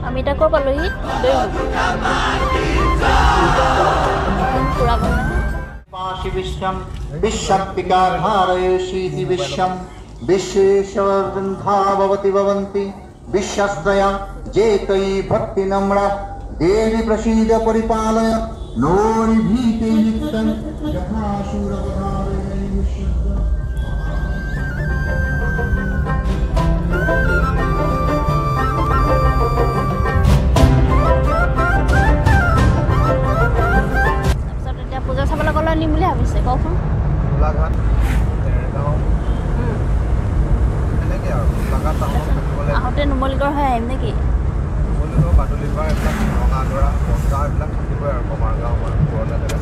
আমি এটা ক'ৰ পালোহি পুৰা বনাই पाशि विश्वं विश्वपिकाधारयशीति विश्वं विश्वेश्वरवृन्धा भवति भवन्ति विश्वस्त्रया जेतयि भक्ति नम्रा देवी प्रसीद परिपालय नोरि भीते नित्यं यथा शूरवधारय विश्वस्य নিম বুলি ভাবিছে কওকচোন গোলাঘাট গাঁও এনেকৈ আৰু গোলাঘাট টাউনত আহোঁতে নুমলীগড় হৈ আহিম নেকি নুমলীগড় বাদুলিপাৰ এইবিলাক ৰঙাগড়া বস্তা এইবিলাক থাকিবই আৰু কমাৰগাঁও আমাৰ পুৰণা জেগা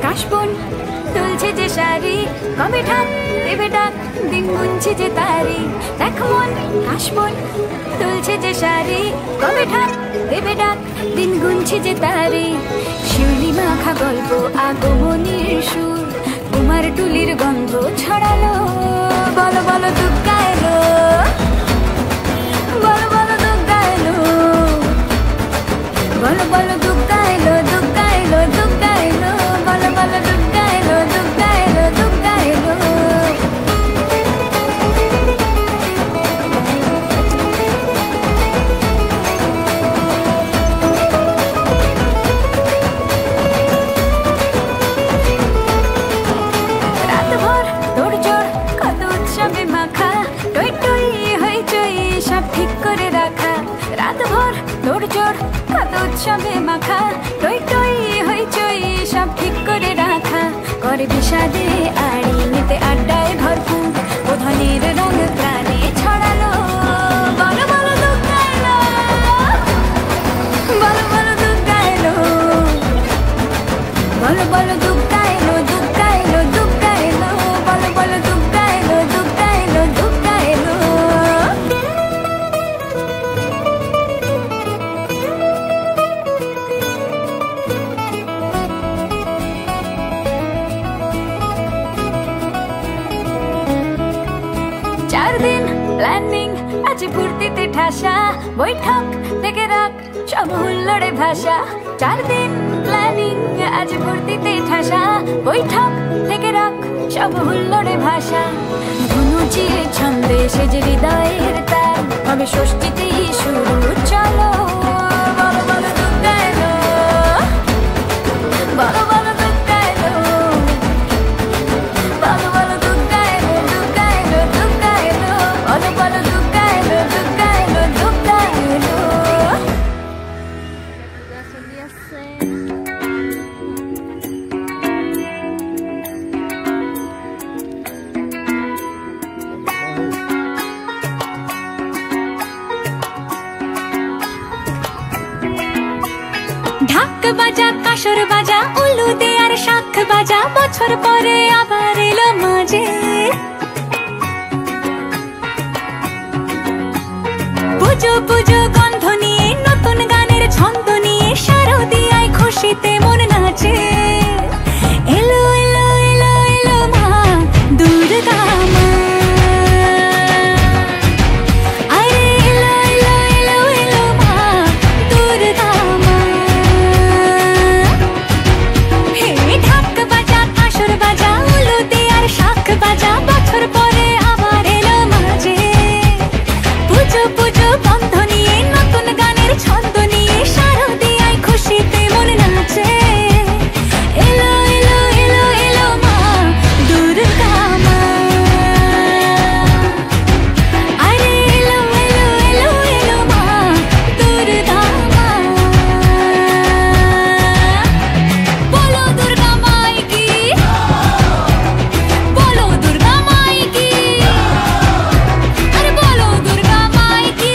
কাশবন তুলছে যে শাড়ি কবে ঠাক দেবে ডাক দিন গুনছে যে তারি দেখ মন কাশবন তুলছে যে শাড়ি কবে ঠাক দেবে ডাক দিন গুনছে যে তারি শিউলি মাখা গল্প আগমনীর সুর তোমার টুলির গন্ধ ছড়ালো বলো বলো দুর্গা এলো ঠিক করে রাখা রাত ভর দৌড় কত উৎসবে মাখা টই টই হইচই সব ঠিক করে রাখা করে বিষাদে আড়ি নিতে আড্ডায় ভরপুর প্রধানের রঙ প্রাণে ছড়ালো বলো বলো দুর্গা এলো বলো বলো দুর্গা এলো বলো বলো দুর্গা এলো দুর্গা এলো দুর্গা এলো বলো বলো দুর্গা এলো দুর্গা এলো দুর্গা এলো 4 দিন প্ল্যানিং আছে ফুর্তিতে ঠাসা বৈঠক থেকে রাখ সব হুল্লোড়ে ভাষা 4 দিন প্ল্যানিং আছে ফুর্তিতে ঠাসা বৈঠক থেকে রাখ সব হুল্লোড়ে ভাষা ধনুচিয়ে ছন্দে সেজে হৃদয়ের তার হবে ষষ্ঠীতেই শুরু চলো বলো বলো দুর্গা এলো বলো বলো দুর্গা এলো বলো বলো দুর্গা এলো দুর্গা এলো দুর্গা এলো বলো বলো দুর্গা এলো দুর্গা এলো দুর্গা এলো ঢাক বাজা কাসর বাজা উলু দে আর শাখ বাজা বছর পরে আবার এলো মাঝে পুজো পুজো গন্ধ নিয়ে নতুন গানের ছন্দ নিয়ে শারদিয়ায় খুশিতে মন নাচে এলো এলো এলো এলো মা দুর্গা মা আরে এলো এলো এলো এলো মা দুর্গা মা হে ঢাক বাজা কাসর বাজা উলু দে আর শাখ বাজা বছর পরে আবার এলো মাঝে পুজো পুজো বন্ধ নিয়ে নতুন গানের ছন্দ নিয়ে শারদিয়ায় খুশিতে মন নাচে এলো এলো এলো এলো মা দুর্গা মা আরে এলো এলো এলো এলো মা দুর্গা মা বলো দুর্গা মাই কি বলো দুর্গা মাই কি আরে বলো দুর্গা মাই কি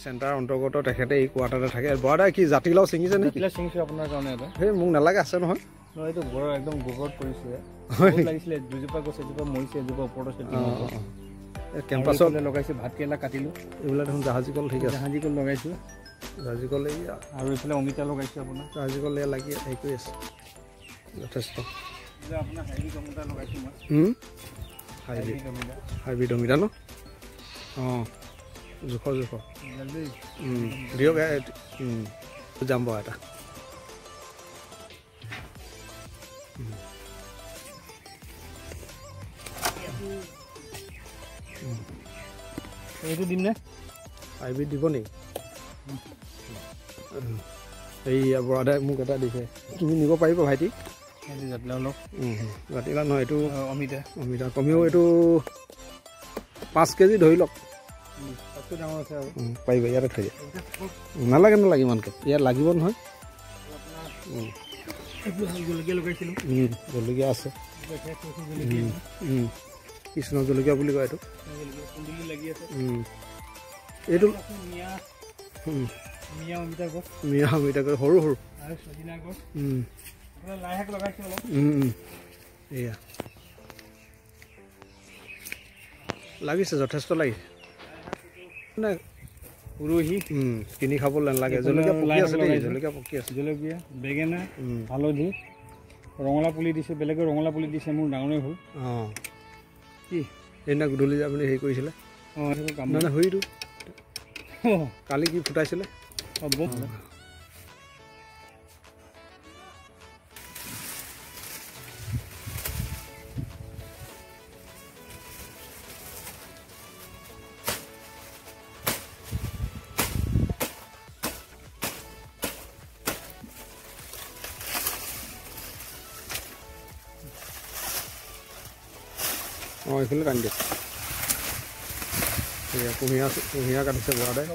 চেণ্টাৰ অন্তৰ্গত তেখেতে এই কোৱাৰ্টাৰতে থাকে বৰা কি জাতিলাও ছিঙিছে নেকি জাতিলাও ছিঙিছে আপোনাৰ কাৰণে এটা সেই মোক নালাগে আছে নহয় এইটো ঘৰৰ একদম গোবৰত পৰিছে লাগিছিলে দুজোপা গছ এজোপা মৰিছে এজোপা ওপৰত আছে কেম্পাছত লগাইছে ভাত কেৰেলা কাটিলো এইবিলাক দেখোন জাহাজী কল ঠিক আছে জাহাজী কল লগাইছো জাহাজী কল আৰু এইফালে অমিতা লগাইছো আপোনাৰ জাহাজী কল লাগি হেৰি কৰি আছে যথেষ্ট আপোনাৰ হাইব্ৰিড অমিতা লগাইছো মই হাইব্ৰিড অমিতা ন অঁ জোখৰ দিয়ক যাম বাৰু এটা এইটো দিম নে হাইব্ৰিড দিব নেকি এই বৰাদাই মোক এটা দিছে তুমি নিব পাৰিবা ভাইটি জাতিলাও অলপ জাতিলাও নহয় এইটো অমিতা অমিতা কমেও এইটো 5 কেজি ধৰি লওক তাতকৈ ডাঙৰ আছে আৰু পাৰিব ইয়াতে থৈ দিয়া নালাগে নালাগে ইমানকৈ ইয়াত লাগিব নহয় জলকীয়া লগাইছিলোঁ জলকীয়া আছে কৃষ্ণ জলকীয়া বুলি কয় এইটো কুন্দুলি লাগি আছে এইটো মিয়া অমিতা গছ মিয়া অমিতা গছ সৰু সৰু আৰু সজিনা গছ লাই শাক লগাইছোঁ অলপ এয়া লাগিছে যথেষ্ট লাগিছে নাই উৰহি কিনি খাব নালাগে জলকীয়া পকি আছে দেই জলকীয়া পকি আছে জলকীয়া বেঙেনা হালধি ৰঙালাও পুলি দিছে বেলেগে ৰঙালাও পুলি দিছে মোৰ ডাঙৰেই হ'ল অঁ কি সেইদিনা গধূলি যে আপুনি হেৰি কৰিছিলে অঁ সেইটো কাম মানে হৰিটো কালি কি ফুটাইছিলে অঁ এইফালে টানি দিয়ক এয়া কুঁহিয়াৰ কাটিছে বৰাদাই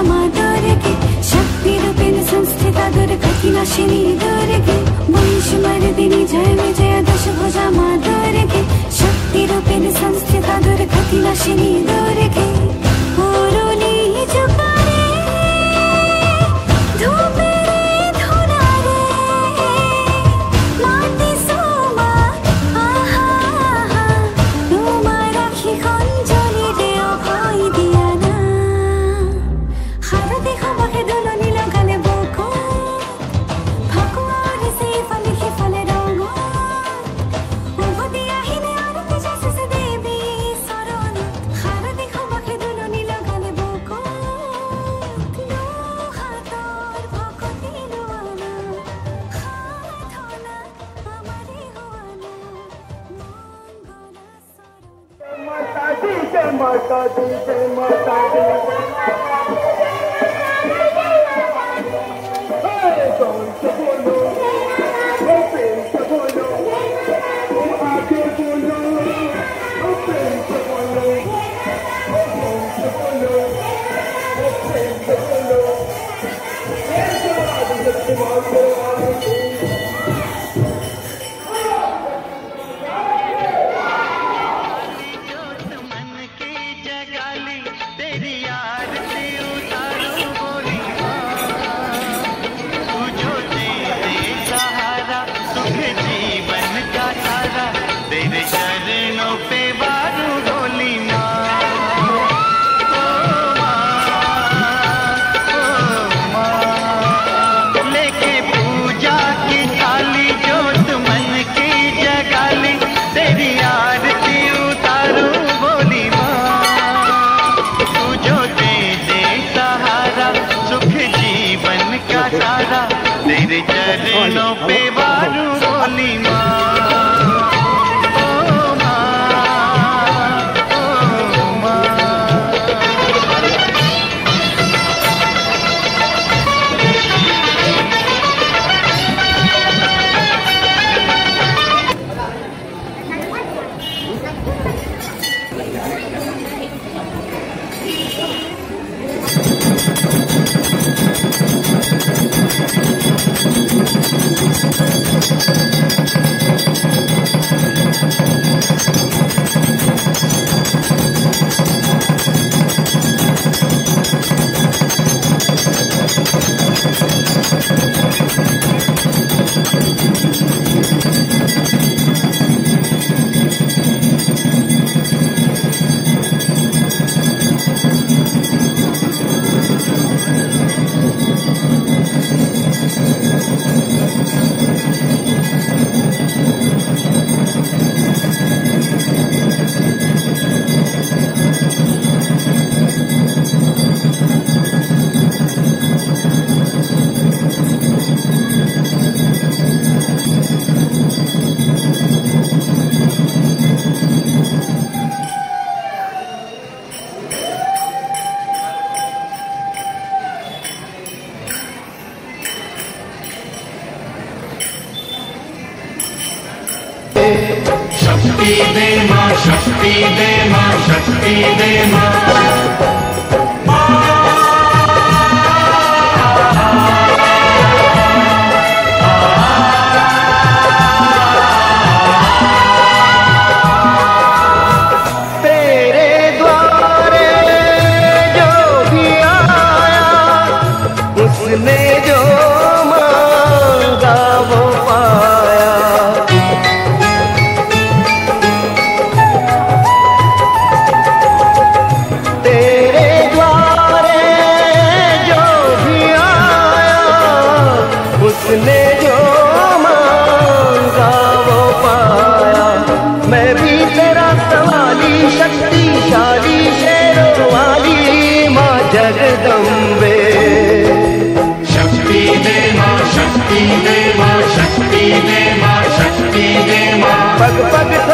दुर्गे शक्तिरूपेण संस्थिता दुर्गतिनाशिनी दुर्गे वंशमर्दिनी जय विजय दशभुजा मा दुर्गे शक्तिरूपेण संस्थिता दुर्गतिनाशिनी दुर्गे पुरुली जुगारे धूपे धुनारे माटी सोमा आहा रोमा राखी खंजली रे अभय दिया ना हारती खबाके दुलनी लगाले बको फाकुआरे से फले खिफले रंगो उभती आहिने आरती जैसे देवी सरण हारती खबाके दुलनी लगाले बको लो हाथर भक्ति लुआना हाथना हमारे हुआना मंगला सरण माता दी जय माता दी जय माता दी कौन से बोलो प्रेम से बोलो आगे बोलो प्रेम से बोलो कौन से बोलो प्रेम से बोलो तेरे चरणों पे वारू बोली माँ शक्ति दे माँ शक्ति दे माँ शक्ति दे माँ तेरे द्वारे जो भी आया उसने जो मांगा वो पाया तेरे द्वारे जो भी आया उसने जो मांगा वो पाया मैं भी तेरा सवाली शक्तिशाली शेरों वाली माँ जगदम्बे शक्ति दे माँ शक्ति दे माँ शक्ति दे माँ शक्ति दे माँ पग पग